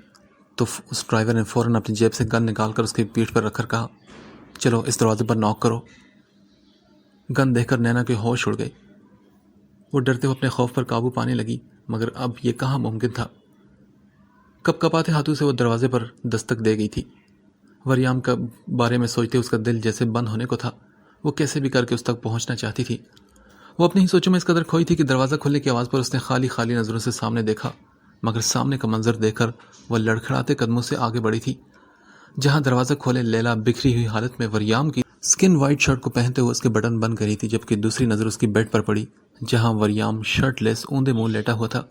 تو اس ڈرائیور نے فوراً اپنی جیب سے گن نکال کر اس کی پیٹھ پر رکھ کر کہا، چلو اس دروازے پر ناک کرو۔ گن دیکھ کر نینا کے ہوش اڑ گئے۔ وہ ڈرتے ہوئے اپنے خوف پر قابو پانے لگی، مگر اب یہ کہاں ممکن تھا۔ کپ کپاتے ہاتھوں سے وہ دروازے پر دستک دے گئی تھی۔ وریام کا بارے میں سوچتے اس کا دل جیسے بند ہونے کو تھا۔ وہ کیسے بھی کر کے اس تک پہنچنا چاہتی تھی۔ وہ اپنی ہی سوچوں میں اس قدر کھوئی تھی کہ دروازہ کھلنے کی آواز پر اس نے خالی نظروں سے سامنے دیکھا، مگر سامنے کا منظر دیکھ کر وہ لڑکھڑاتے قدموں سے آگے بڑھی تھی۔ جہاں دروازہ کھولے لیلا بکھری ہوئی حالت میں وریام کی سکن وائٹ شرٹ کو پہنتے ہوئے اس کے بٹن بند کری تھی، جبکہ دوسری نظر اس کی بیڈ پر پڑی جہاں وریام شرٹ لیس اوندے منہ لیٹا ہوا تھا،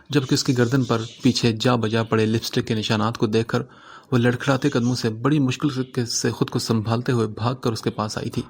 جبکہ اس کی گردن پر پیچھے جا بجا پڑے لپسٹک کے نشانات کو دیکھ کر وہ لڑکھڑاتے قدموں سے بڑی مشکل سے خود کو سنبھالتے ہوئے بھاگ کر اس کے پاس آئی تھی۔